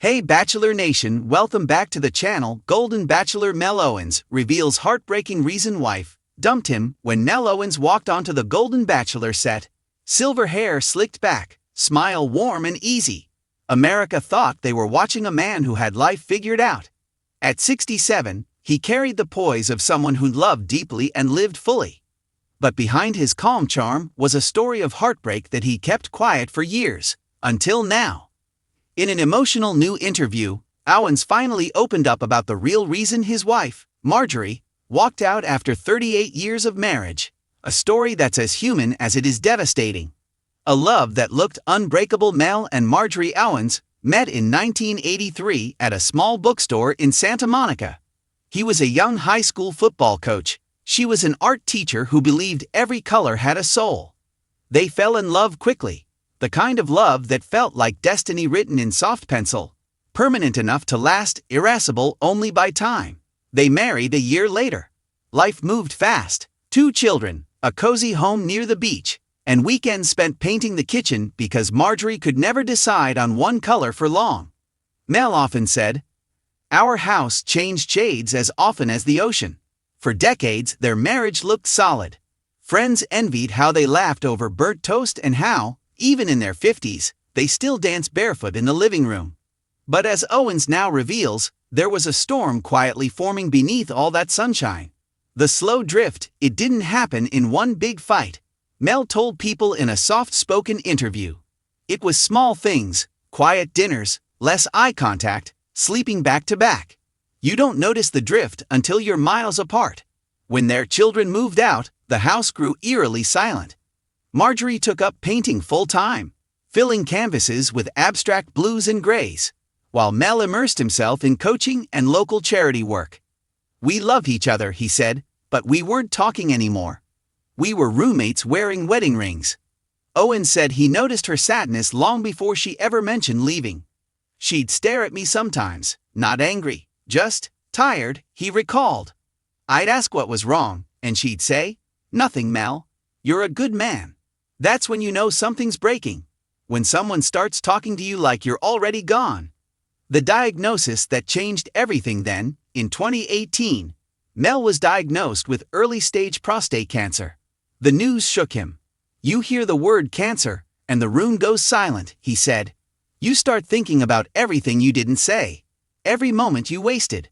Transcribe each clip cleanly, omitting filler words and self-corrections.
Hey Bachelor Nation, welcome back to the channel. Golden Bachelor Mel Owens reveals heartbreaking reason wife dumped him. When Mel Owens walked onto the Golden Bachelor set, silver hair slicked back, smile warm and easy, America thought they were watching a man who had life figured out. At 67, he carried the poise of someone who loved deeply and lived fully. But behind his calm charm was a story of heartbreak that he kept quiet for years, until now. In an emotional new interview, Owens finally opened up about the real reason his wife, Marjorie, walked out after 38 years of marriage, a story that's as human as it is devastating. A love that looked unbreakable. Mel and Marjorie Owens met in 1983 at a small bookstore in Santa Monica. He was a young high school football coach. She was an art teacher who believed every color had a soul. They fell in love quickly. The kind of love that felt like destiny written in soft pencil, permanent enough to last, irascible only by time. They married a year later. Life moved fast. 2 children, a cozy home near the beach, and weekends spent painting the kitchen because Marjorie could never decide on one color for long. Mel often said, "Our house changed shades as often as the ocean." For decades, their marriage looked solid. Friends envied how they laughed over burnt toast and how, even in their 50s, they still dance barefoot in the living room. But as Owens now reveals, there was a storm quietly forming beneath all that sunshine. The slow drift, it didn't happen in one big fight, Mel told People in a soft-spoken interview. It was small things, quiet dinners, less eye contact, sleeping back to back. You don't notice the drift until you're miles apart. When their children moved out, the house grew eerily silent. Marjorie took up painting full-time, filling canvases with abstract blues and grays, while Mel immersed himself in coaching and local charity work. "We love each other," he said, "but we weren't talking anymore. We were roommates wearing wedding rings." Owens said he noticed her sadness long before she ever mentioned leaving. "She'd stare at me sometimes, not angry, just tired," he recalled. "I'd ask what was wrong, and she'd say, 'Nothing, Mel. You're a good man.' That's when you know something's breaking. When someone starts talking to you like you're already gone." The diagnosis that changed everything then, in 2018, Mel was diagnosed with early-stage prostate cancer. The news shook him. "You hear the word cancer, and the room goes silent," he said. "You start thinking about everything you didn't say, every moment you wasted."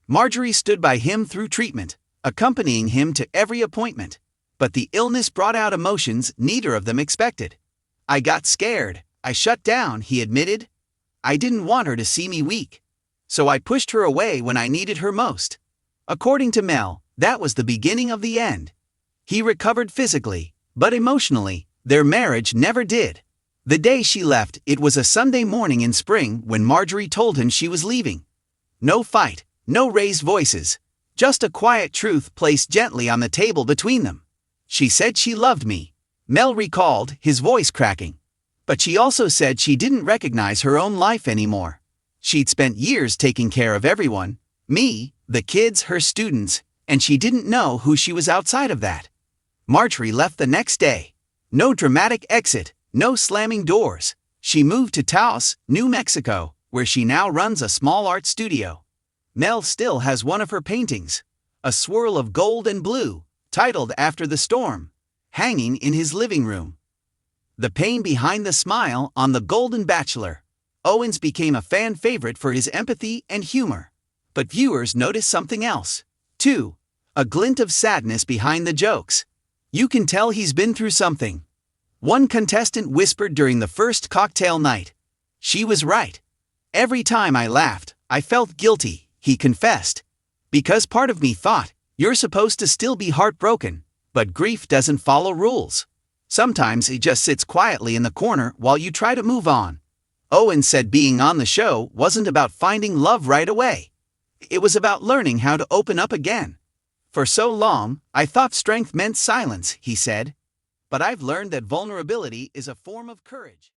Marjorie stood by him through treatment, accompanying him to every appointment. But the illness brought out emotions neither of them expected. "I got scared, I shut down," he admitted. "I didn't want her to see me weak. So I pushed her away when I needed her most." According to Mel, that was the beginning of the end. He recovered physically, but emotionally, their marriage never did. The day she left, it was a Sunday morning in spring when Marjorie told him she was leaving. No fight, no raised voices, just a quiet truth placed gently on the table between them. "She said she loved me," Mel recalled, his voice cracking. "But she also said she didn't recognize her own life anymore. She'd spent years taking care of everyone, me, the kids, her students, and she didn't know who she was outside of that." Marjorie left the next day. No dramatic exit, no slamming doors. She moved to Taos, New Mexico, where she now runs a small art studio. Mel still has one of her paintings, a swirl of gold and blue, titled after the storm, hanging in his living room. The pain behind the smile on the Golden Bachelor. Owens became a fan favorite for his empathy and humor. But viewers noticed something else, too. A glint of sadness behind the jokes. "You can tell he's been through something," one contestant whispered during the first cocktail night. "She was right. Every time I laughed, I felt guilty," he confessed. "Because part of me thought, you're supposed to still be heartbroken, but grief doesn't follow rules. Sometimes it just sits quietly in the corner while you try to move on." Owens said being on the show wasn't about finding love right away. It was about learning how to open up again. "For so long, I thought strength meant silence," he said. "But I've learned that vulnerability is a form of courage."